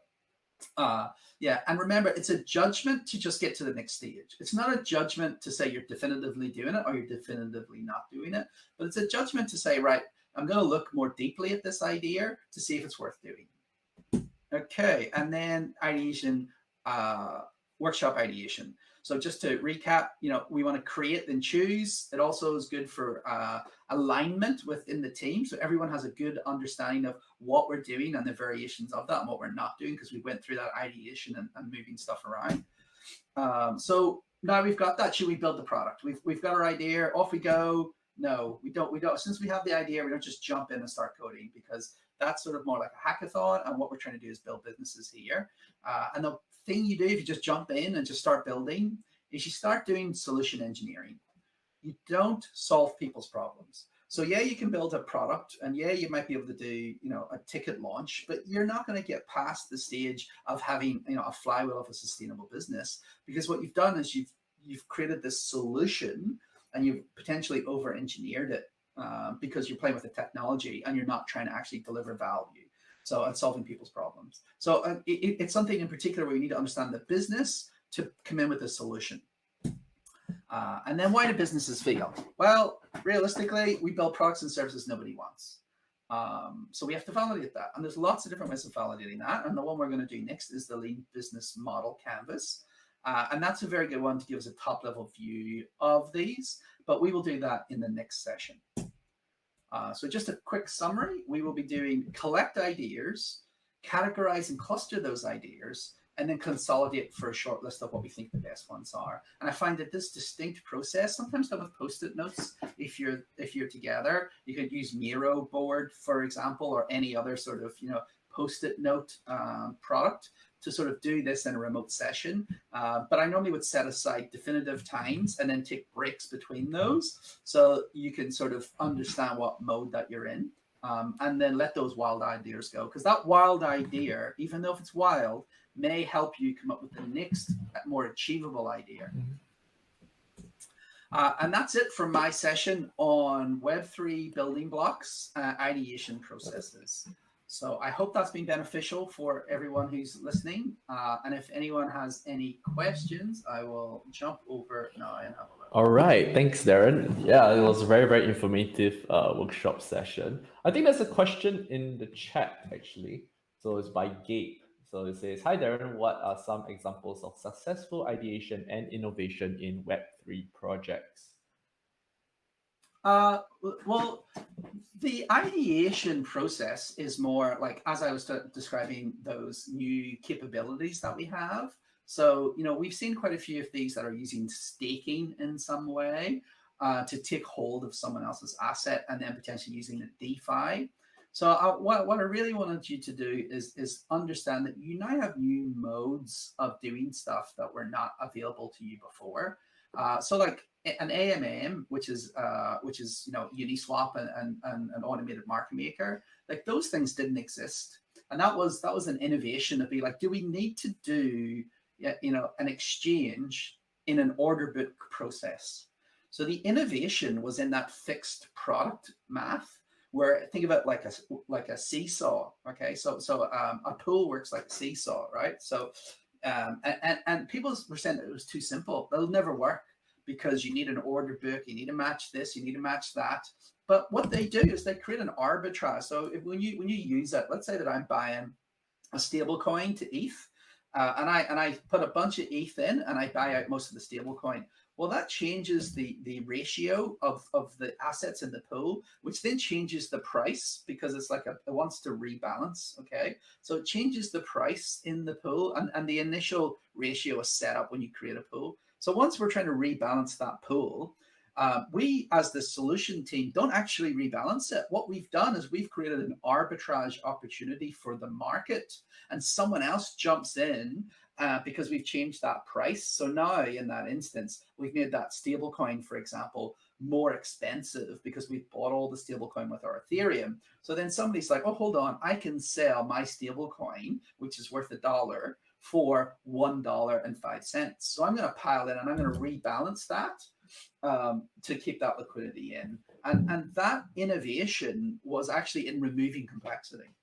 yeah, and remember, it's a judgment to just get to the next stage. It's not a judgment to say you're definitively doing it or you're definitively not doing it, but it's a judgment to say, right, I'm going to look more deeply at this idea to see if it's worth doing. Okay, and then ideation, workshop ideation. So just to recap, we want to create and choose. It also is good for alignment within the team. So everyone has a good understanding of what we're doing and the variations of that and what we're not doing, because we went through that ideation and moving stuff around. So now we've got that. Should we build the product? We've got our idea. Off we go. No, we don't. Since we have the idea, we don't just jump in and start coding, because that's sort of more like a hackathon. And what we're trying to do is build businesses here. And the thing you do if you just jump in and just start building is you start doing solution engineering. You don't solve people's problems. So yeah, you can build a product, and yeah, you might be able to do a ticket launch, but you're not going to get past the stage of having a flywheel of a sustainable business, because what you've done is you've created this solution and you've potentially over engineered it because you're playing with the technology and you're not trying to actually deliver value. So it's solving people's problems. So it's something in particular where you need to understand the business to come in with a solution. And then why do businesses fail? Well, realistically, we build products and services nobody wants. So we have to validate that. And there's lots of different ways of validating that. And the one we're going to do next is the Lean Business Model Canvas. And that's a very good one to give us a top level view of these, but we will do that in the next session. So just a quick summary, we will be doing collect ideas, categorize and cluster those ideas, and then consolidate for a short list of what we think the best ones are. And I find that this distinct process, sometimes done with Post-it notes, if you're together, you could use Miro board, for example, or any other sort of Post-it note product to sort of do this in a remote session. But I normally would set aside definitive times and then take breaks between those, so you can sort of understand what mode that you're in, and then let those wild ideas go. Because that wild idea, even though if it's wild, may help you come up with the next more achievable idea. And that's it for my session on Web3 building blocks, ideation processes. So I hope that's been beneficial for everyone who's listening. And if anyone has any questions, I will jump over now and have a look. All right, thanks, Darren. Yeah, it was a very, very informative workshop session. I think there's a question in the chat, actually. So it's by Gabe. So it says, hi, Darren, what are some examples of successful ideation and innovation in Web3 projects? Well, the ideation process is more like, as I was describing, those new capabilities that we have. So, we've seen quite a few of these that are using staking in some way to take hold of someone else's asset and then potentially using it DeFi. So what I really wanted you to do is understand that you now have new modes of doing stuff that were not available to you before. So like an AMM, which is Uniswap and an automated market maker, like those things didn't exist, and that was an innovation to be like, do we need to do an exchange in an order book process? So the innovation was in that fixed product math, where think about like a seesaw. Okay, so a pool works like a seesaw, right? So and people were saying that it was too simple. That'll never work, because you need an order book, you need to match this, you need to match that. But what they do is they create an arbitrage. So when you use it, let's say that I'm buying a stable coin to ETH, and I put a bunch of ETH in, and I buy out most of the stable coin. Well, that changes the ratio of the assets in the pool, which then changes the price because it's like it wants to rebalance. Okay, so it changes the price in the pool, and the initial ratio is set up when you create a pool. So once we're trying to rebalance that pool, we as the solution team don't actually rebalance it. What we've done is we've created an arbitrage opportunity for the market, and someone else jumps in because we've changed that price. So now in that instance, we've made that stable coin, for example, more expensive because we've bought all the stable coin with our Ethereum. So then somebody's like, oh, hold on, I can sell my stable coin, which is worth $1, for $1.05. So I'm going to pile in and I'm going to rebalance that to keep that liquidity in. And that innovation was actually in removing complexity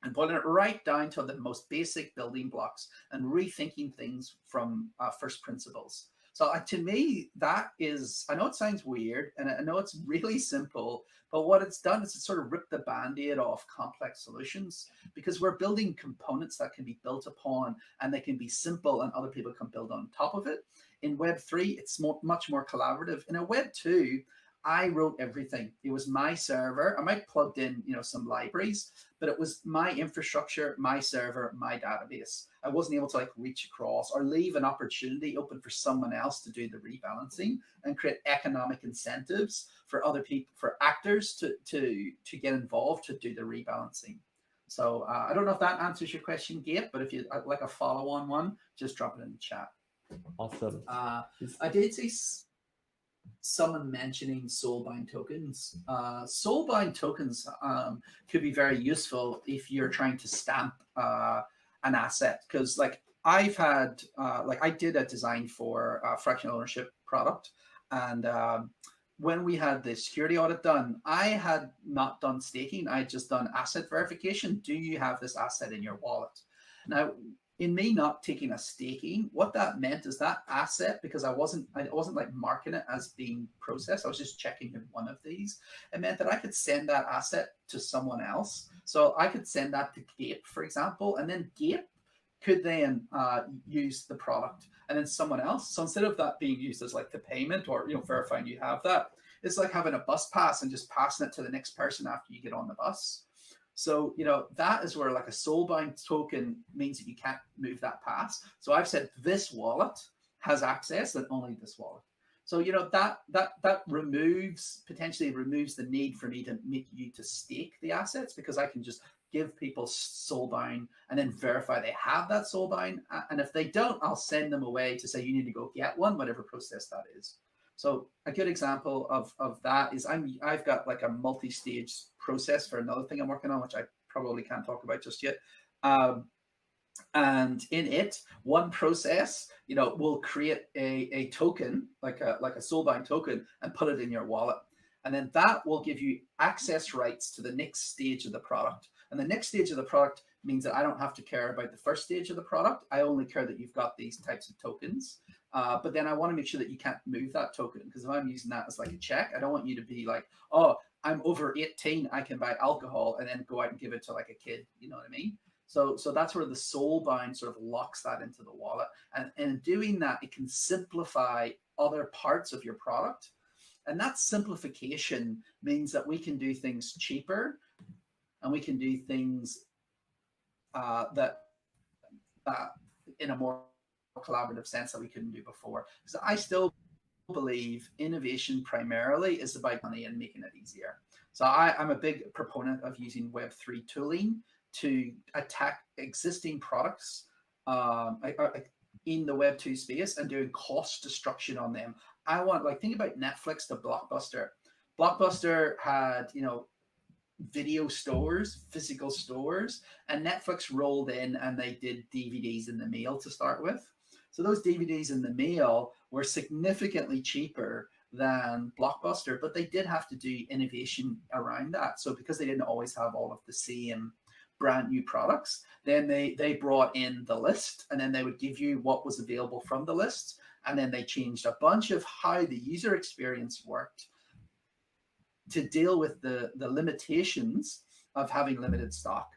and putting it right down to the most basic building blocks and rethinking things from first principles. So to me, that is, I know it sounds weird and I know it's really simple, but what it's done is it's sort of ripped the Band-Aid off complex solutions, because we're building components that can be built upon and they can be simple and other people can build on top of it. In Web3, it's much more collaborative. In a Web2, I wrote everything. It was my server. I might plugged in, some libraries, but it was my infrastructure, my server, my database. I wasn't able to reach across or leave an opportunity open for someone else to do the rebalancing and create economic incentives for other people, for actors to get involved to do the rebalancing. So I don't know if that answers your question, Gabe, but if you'd like a follow-on one, just drop it in the chat. Awesome. I did see someone mentioning soulbind tokens. Soulbind tokens could be very useful if you're trying to stamp an asset, because I've had I did a design for a fractional ownership product, and when we had the security audit done, I had not done staking. I had just done asset verification. Do you have this asset in your wallet? Now, in me not taking a staking, what that meant is that asset, because I wasn't marking it as being processed, I was just checking in one of these. It meant that I could send that asset to someone else. So I could send that to Gape, for example, and then Gape could then use the product, and then someone else. So instead of that being used as the payment or verifying you have that, it's like having a bus pass and just passing it to the next person after you get on the bus. So, that is where a soulbind token means that you can't move that pass. So I've said this wallet has access and only this wallet. So, that potentially removes the need for me to make you to stake the assets, because I can just give people soulbind and then verify they have that soulbind. And if they don't, I'll send them away to say, you need to go get one, whatever process that is. So a good example of that is I've got a multi-stage process for another thing I'm working on, which I probably can't talk about just yet. And in it, one process, will create a token, like a soulbind token, and put it in your wallet. And then that will give you access rights to the next stage of the product. And the next stage of the product means that I don't have to care about the first stage of the product. I only care that you've got these types of tokens. But then I want to make sure that you can't move that token, because if I'm using that as a check, I don't want you to be like, oh, I'm over 18, I can buy alcohol, and then go out and give it to a kid. You know what I mean? So that's where the soulbind sort of locks that into the wallet. And in doing that, it can simplify other parts of your product. And that simplification means that we can do things cheaper, and we can do things that in a more collaborative sense that we couldn't do before. Because I still believe innovation primarily is about money and making it easier. So I'm a big proponent of using Web3 tooling to attack existing products in the Web2 space and doing cost destruction on them. I want, think about Netflix to Blockbuster. Blockbuster had, video stores, physical stores, and Netflix rolled in and they did DVDs in the mail to start with. So those DVDs in the mail were significantly cheaper than Blockbuster, but they did have to do innovation around that. So because they didn't always have all of the same brand new products, then they brought in the list, and then they would give you what was available from the list. And then they changed a bunch of how the user experience worked to deal with the limitations of having limited stock.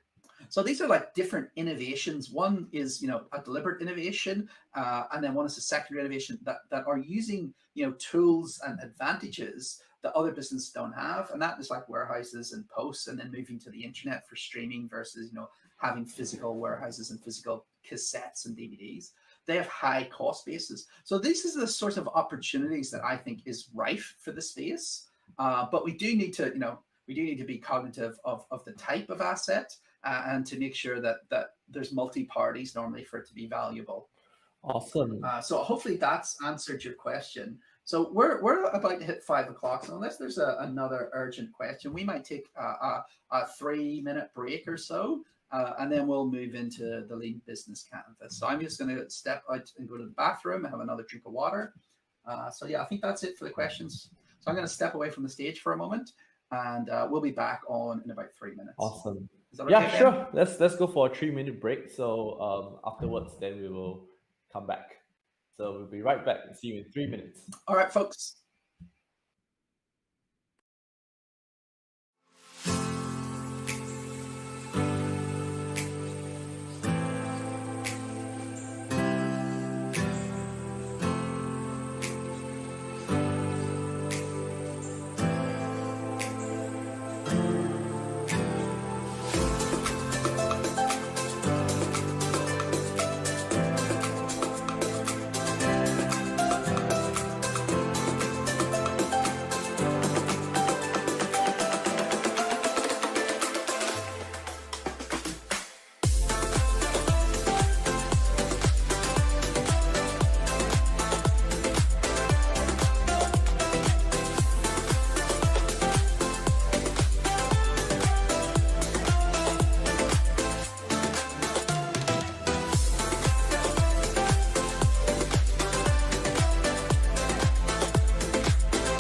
So these are like different innovations. One is, a deliberate innovation, and then one is a secondary innovation that are using, tools and advantages that other businesses don't have. And that is like warehouses and posts, and then moving to the internet for streaming versus, having physical warehouses and physical cassettes and DVDs. They have high cost bases. So this is the sort of opportunities that I think is rife for the space. But we do need to, be cognitive of the type of asset, and to make sure that there's multi parties normally for it to be valuable. Awesome. So hopefully that's answered your question. So we're about to hit 5 o'clock. So unless there's another urgent question, we might take a 3-minute break or so, and then we'll move into the Lean Business Canvas. So I'm just going to step out and go to the bathroom and have another drink of water. So yeah, I think that's it for the questions. So I'm going to step away from the stage for a moment, and we'll be back on in about 3 minutes. Awesome. Is that okay, Yeah, Ben? sure. Let's go for a 3-minute break. So afterwards, then we will come back. So we'll be right back. See you in 3 minutes. All right, folks.